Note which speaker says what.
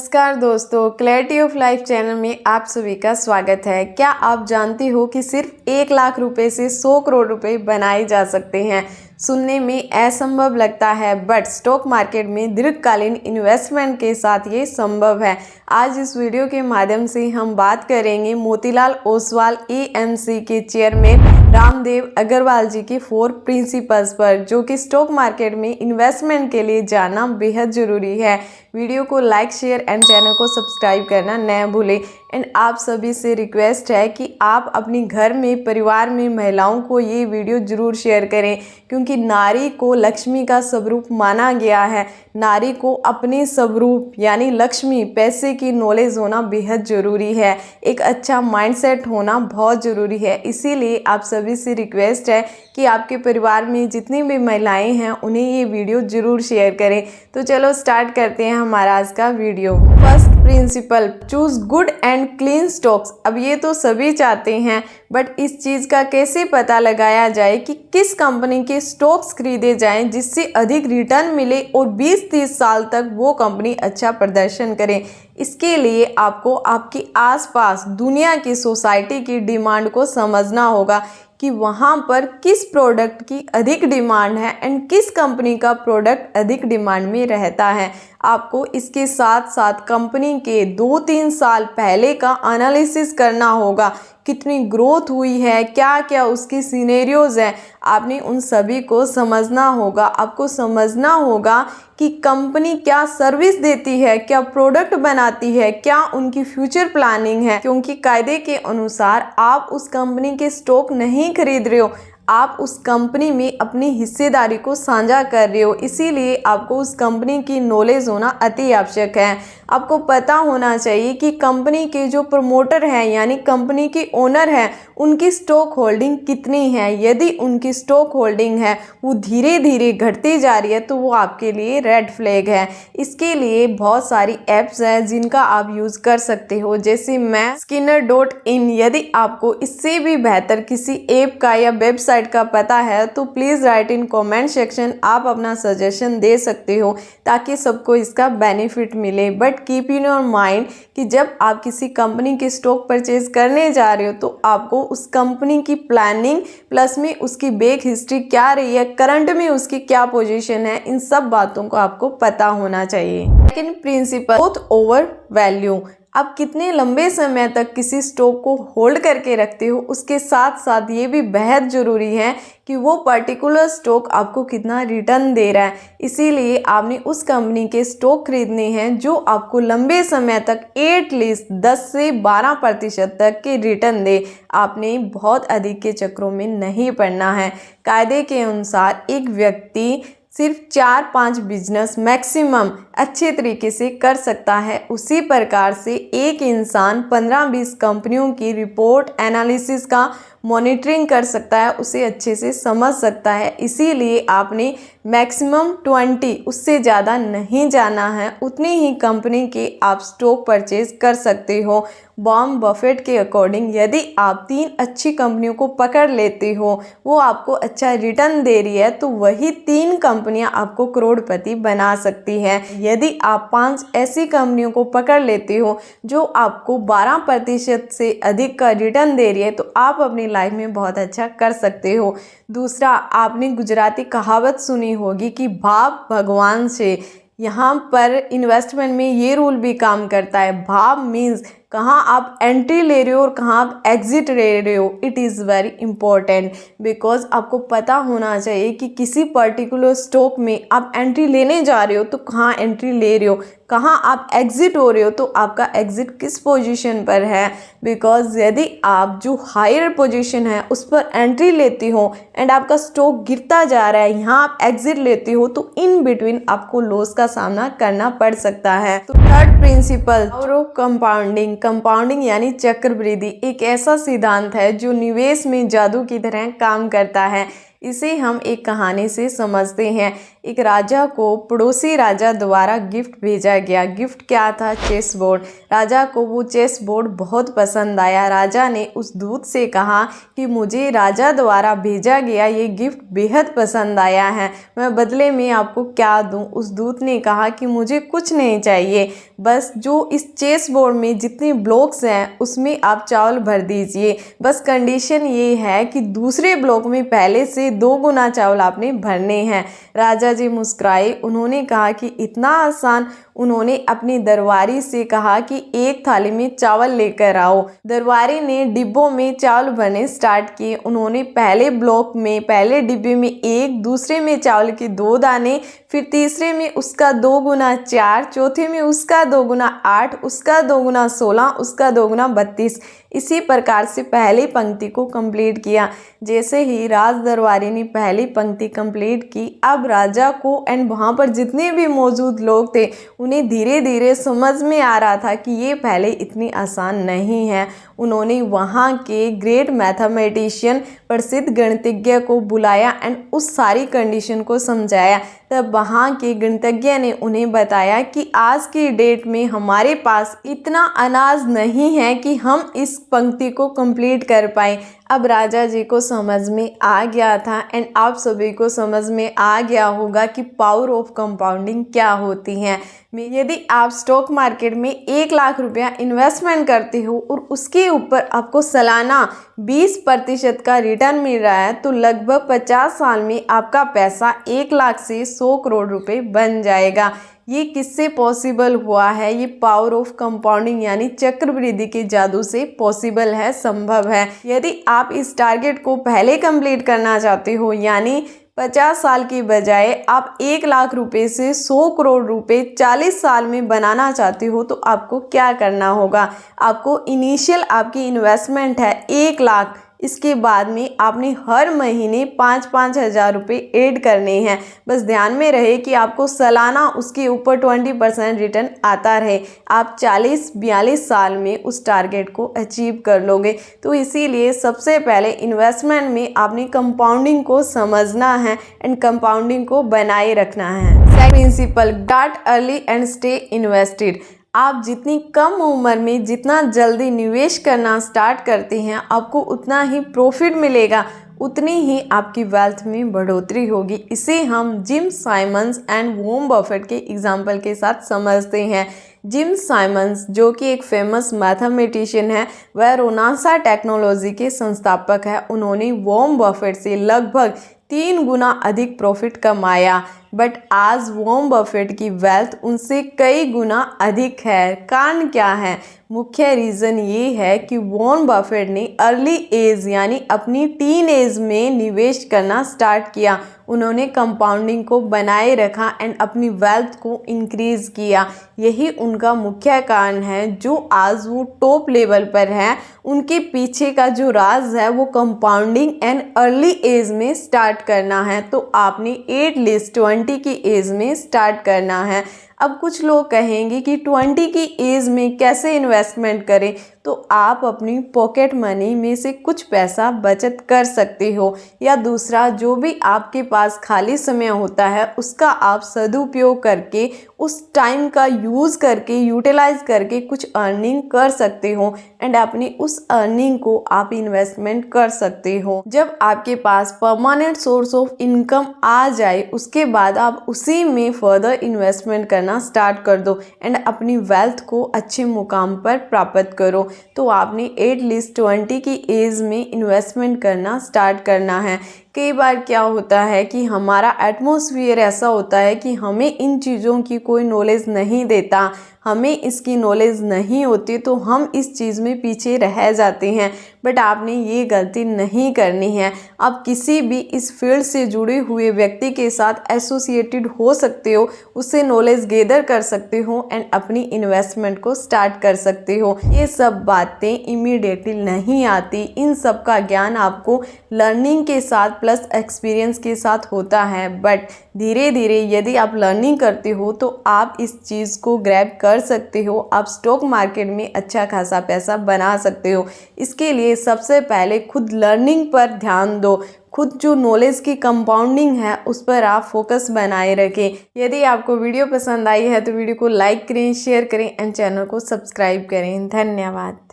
Speaker 1: नमस्कार दोस्तों, clarity of life channel में आप सभी का स्वागत है। क्या आप जानते हो कि सिर्फ 1 लाख रुपए से 100 करोड़ रुपए बनाए जा सकते हैं? सुनने में असंभव लगता है, बट स्टॉक मार्केट में दीर्घकालीन इन्वेस्टमेंट के साथ ये संभव है। आज इस वीडियो के माध्यम से हम बात करेंगे मोतीलाल ओसवाल एएमसी के चेयरमैन रामदेव अग्रवाल जी के 4 प्रिंसिपल्स पर, जो कि स्टॉक मार्केट में इन्वेस्टमेंट के लिए जानना बेहद ज़रूरी है। वीडियो को लाइक, शेयर एंड चैनल को सब्सक्राइब करना न भूलें। एंड आप सभी से रिक्वेस्ट है कि आप अपनी घर में, परिवार में महिलाओं को ये वीडियो ज़रूर शेयर करें, क्योंकि नारी को लक्ष्मी का स्वरूप माना गया है। नारी को अपने स्वरूप यानी लक्ष्मी, पैसे की नॉलेज होना बेहद ज़रूरी है। एक अच्छा माइंडसेट होना बहुत ज़रूरी है। इसीलिए आप सभी से रिक्वेस्ट है कि आपके परिवार में जितनी भी महिलाएं हैं उन्हें ये वीडियो ज़रूर शेयर करें। तो चलो स्टार्ट करते हैं हमारा आज का video. First principle, choose good and clean stocks. अब ये तो सभी चाहते हैं, बट इस चीज़ का कैसे पता लगाया जाए कि किस कंपनी के स्टॉक्स खरीदे जाएं जिससे अधिक रिटर्न मिले और 20-30 साल तक वो कंपनी अच्छा प्रदर्शन करे। इसके लिए आपको आपके आसपास दुनिया की सोसाइटी की डिमांड को समझना होगा कि वहाँ पर किस प्रोडक्ट की अधिक डिमांड है एंड किस कंपनी का प्रोडक्ट अधिक डिमांड में रहता है। आपको इसके साथ साथ कंपनी के 2-3 साल पहले का एनालिसिस करना होगा, कितनी ग्रोथ हुई है, क्या क्या उसकी सिनेरियोज हैं, आपने उन सभी को समझना होगा। आपको समझना होगा कि कंपनी क्या सर्विस देती है, क्या प्रोडक्ट बनाती है, क्या उनकी फ्यूचर प्लानिंग है, क्योंकि कायदे के अनुसार आप उस कंपनी के स्टॉक नहीं खरीद रहे हो, आप उस कंपनी में अपनी हिस्सेदारी को साझा कर रहे हो। इसीलिए आपको उस कंपनी की नॉलेज होना अति आवश्यक है। आपको पता होना चाहिए कि कंपनी के जो प्रमोटर हैं यानी कंपनी के ओनर हैं, उनकी स्टॉक होल्डिंग कितनी है। यदि उनकी स्टॉक होल्डिंग है वो धीरे धीरे घटती जा रही है तो वो आपके लिए रेड फ्लैग है। इसके लिए बहुत सारी ऐप्स हैं जिनका आप यूज़ कर सकते हो, जैसे मैं Skinner.in। यदि आपको इससे भी बेहतर किसी ऐप का या वेबसाइट का पता है तो please write in comment section, आप अपना सजेशन दे सकते हो ताकि सबको इसका बेनिफिट मिले। But keep in your mind कि जब आप किसी कंपनी के स्टॉक परचेज करने जा रहे हो तो आपको उस कंपनी की प्लानिंग प्लस में उसकी बैक हिस्ट्री क्या रही है, करंट में उसकी क्या पोजीशन है, इन सब बातों को आपको पता होना चाहिए। Second principle, growth over value. आप कितने लंबे समय तक किसी स्टॉक को होल्ड करके रखते हो, उसके साथ साथ ये भी बेहद ज़रूरी है कि वो पर्टिकुलर स्टॉक आपको कितना रिटर्न दे रहा है। इसीलिए आपने उस कंपनी के स्टॉक खरीदने हैं जो आपको लंबे समय तक एटलीस्ट 10 से 12% तक के रिटर्न दे। आपने बहुत अधिक के चक्रों में नहीं पड़ना है। कायदे के अनुसार एक व्यक्ति सिर्फ 4-5 बिजनेस मैक्सिमम अच्छे तरीके से कर सकता है, उसी प्रकार से एक इंसान 15-20 कंपनियों की रिपोर्ट एनालिसिस का मॉनिटरिंग कर सकता है, उसे अच्छे से समझ सकता है। इसीलिए आपने मैक्सिमम 20, उससे ज़्यादा नहीं जाना है, उतनी ही कंपनी के आप स्टॉक परचेज कर सकते हो। वॉरेन बफेट के अकॉर्डिंग यदि आप 3 अच्छी कंपनियों को पकड़ लेते हो, वो आपको अच्छा रिटर्न दे रही है, तो वही 3 कंपनियां आपको करोड़पति बना सकती हैं। यदि आप 5 ऐसी कंपनियों को पकड़ लेते हो जो आपको 12% से अधिक का रिटर्न दे रही है, तो आप अपनी लाइफ में बहुत अच्छा कर सकते हो। दूसरा, आपने गुजराती कहावत सुनी होगी कि भाव भगवान से। यहाँ पर इन्वेस्टमेंट में ये रूल भी काम करता है। भाव मीन्स कहाँ आप एंट्री ले रहे हो और कहाँ आप एग्जिट ले रहे हो। It is very important, because आपको पता होना चाहिए कि किसी पर्टिकुलर स्टॉक में आप एंट्री लेने जा रहे हो तो कहाँ एंट्री ले रहे हो, कहाँ आप एग्जिट हो रहे हो तो आपका एग्जिट किस पोजीशन पर है। बिकॉज यदि आप जो हायर पोजीशन है उस पर एंट्री लेते हो एंड आपका स्टॉक गिरता जा रहा है, यहाँ आप एग्जिट लेते हो, तो इन बिटवीन आपको लॉस का सामना करना पड़ सकता है। तो third principal, power of compounding. Compounding यानी चक्रवृद्धि एक ऐसा सिद्धांत है जो निवेश में जादू की तरह काम करता है। इसे हम एक कहानी से समझते हैं। एक राजा को पड़ोसी राजा द्वारा गिफ्ट भेजा गया। गिफ्ट क्या था? Chess board. राजा को वो चेस बोर्ड बहुत पसंद आया। राजा ने उस दूत से कहा कि मुझे राजा द्वारा भेजा गया ये गिफ्ट बेहद पसंद आया है, मैं बदले में आपको क्या दूं? उस दूत ने कहा कि मुझे कुछ नहीं चाहिए, बस जो इस चेस बोर्ड में जितने ब्लॉक्स हैं उसमें आप चावल भर दीजिए। बस कंडीशन ये है कि दूसरे ब्लॉक में पहले से 2 गुना चावल आपने भरने हैं। राजा जी मुस्कुराए। उन्होंने कहा कि इतना आसान? उन्होंने अपनी दरबारी से कहा कि एक थाली में चावल लेकर आओ। दरबारी ने डिब्बों में चावल भरने स्टार्ट किए। उन्होंने पहले ब्लॉक में पहले डिब्बे में 1, दूसरे में चावल के 2 दाने, फिर तीसरे में उसका 2 गुना 4, चौथे में उसका 2 गुना 8, उसका 2 गुना 16, उसका 2 गुना 32। इसी प्रकार से पहली पंक्ति को कंप्लीट किया। जैसे ही राज दरबारी ने पहली पंक्ति कंप्लीट की, अब राजा को एंड वहाँ पर जितने भी मौजूद लोग थे उन्हें धीरे धीरे समझ में आ रहा था कि ये पहले इतनी आसान नहीं है। उन्होंने वहाँ के ग्रेट मैथमेटिशियन प्रसिद्ध गणितज्ञ को बुलाया एंड उस सारी कंडीशन को समझाया। तब वहाँ के गणितज्ञ ने उन्हें बताया कि आज की डेट में हमारे पास इतना अनाज नहीं है कि हम इस पंक्ति को कंप्लीट कर पाएँ। अब राजा जी को समझ में आ गया था एंड आप सभी को समझ में आ गया होगा कि पावर ऑफ कंपाउंडिंग क्या होती है। यदि आप स्टॉक मार्केट में 1 लाख रुपया इन्वेस्टमेंट करते हो और उसके ऊपर आपको सालाना 20% का रिटर्न मिल रहा है, तो लगभग 50 साल में आपका पैसा 1 लाख से 100 करोड़ रुपए बन जाएगा। ये किससे पॉसिबल हुआ है? ये पावर ऑफ कंपाउंडिंग यानी चक्रवृद्धि के जादू से पॉसिबल है, संभव है। यदि आप इस टारगेट को पहले कंप्लीट करना चाहते हो, यानी 50 साल की बजाय आप 1 लाख रुपए से 100 करोड़ रुपए 40 साल में बनाना चाहते हो, तो आपको क्या करना होगा? आपको इनिशियल आपकी इन्वेस्टमेंट है 1 लाख, इसके बाद में आपने हर महीने 5-5 हज़ार रुपये ऐड करने हैं। बस ध्यान में रहे कि आपको सालाना उसके ऊपर 20% रिटर्न आता रहे। आप 40-42 साल में उस टारगेट को अचीव कर लोगे। तो इसीलिए सबसे पहले इन्वेस्टमेंट में आपने कंपाउंडिंग को समझना है एंड कंपाउंडिंग को बनाए रखना है। Second principle, start early and stay invested. आप जितनी कम उम्र में जितना जल्दी निवेश करना स्टार्ट करते हैं, आपको उतना ही प्रॉफिट मिलेगा, उतनी ही आपकी वेल्थ में बढ़ोतरी होगी। इसे हम Jim Simons and Warren Buffett के एग्जाम्पल के साथ समझते हैं। जिम साइमंस जो कि एक फेमस मैथमेटिशियन है, वह रोनासा टेक्नोलॉजी के संस्थापक है। उन्होंने वॉरेन बफेट से लगभग 3 गुना अधिक प्रॉफिट कमाया, बट आज वॉरेन बफेट की वेल्थ उनसे कई गुना अधिक है। कारण क्या है? मुख्य रीज़न ये है कि वॉरेन बफेट ने अर्ली एज यानी अपनी टीन एज में निवेश करना स्टार्ट किया। उन्होंने कंपाउंडिंग को बनाए रखा एंड अपनी वेल्थ को इंक्रीज किया। यही उनका मुख्य कारण है जो आज वो टॉप लेवल पर है। उनके पीछे का जो राज है वो कंपाउंडिंग एंड अर्ली एज में स्टार्ट करना है। तो आपने एटलीस्ट 20 की एज में स्टार्ट करना है। अब कुछ लोग कहेंगे कि 20 की एज में कैसे इन्वेस्टमेंट करें, तो आप अपनी पॉकेट मनी में से कुछ पैसा बचत कर सकते हो, या दूसरा जो भी आपके पास खाली समय होता है उसका आप सदुपयोग करके उस टाइम का यूज़ करके यूटिलाइज करके कुछ अर्निंग कर सकते हो एंड अपनी उस अर्निंग को आप इन्वेस्टमेंट कर सकते हो। जब आपके पास परमानेंट सोर्स ऑफ इनकम आ जाए, उसके बाद आप उसी में फर्दर इन्वेस्टमेंट करना स्टार्ट कर दो एंड अपनी वेल्थ को अच्छे मुकाम पर प्राप्त करो। तो आपने एटलीस्ट 20 की एज में इन्वेस्टमेंट करना स्टार्ट करना है। कई बार क्या होता है कि हमारा एटमॉस्फेयर ऐसा होता है कि हमें इन चीज़ों की कोई नॉलेज नहीं देता, हमें इसकी नॉलेज नहीं होती, तो हम इस चीज़ में पीछे रह जाते हैं। बट आपने ये गलती नहीं करनी है। आप किसी भी इस फील्ड से जुड़े हुए व्यक्ति के साथ एसोसिएटेड हो सकते हो, उससे नॉलेज गेदर कर सकते हो एंड अपनी इन्वेस्टमेंट को स्टार्ट कर सकते हो। ये सब बातें इमीडिएटली नहीं आती, इन सब का ज्ञान आपको लर्निंग के साथ प्लस एक्सपीरियंस के साथ होता है। बट धीरे धीरे यदि आप लर्निंग करते हो तो आप इस चीज़ को ग्रैब कर बढ़ सकते हो, आप स्टॉक मार्केट में अच्छा खासा पैसा बना सकते हो। इसके लिए सबसे पहले खुद लर्निंग पर ध्यान दो, खुद जो नॉलेज की कंपाउंडिंग है उस पर आप फोकस बनाए रखें। यदि आपको वीडियो पसंद आई है तो वीडियो को लाइक करें, शेयर करें एंड चैनल को सब्सक्राइब करें। धन्यवाद।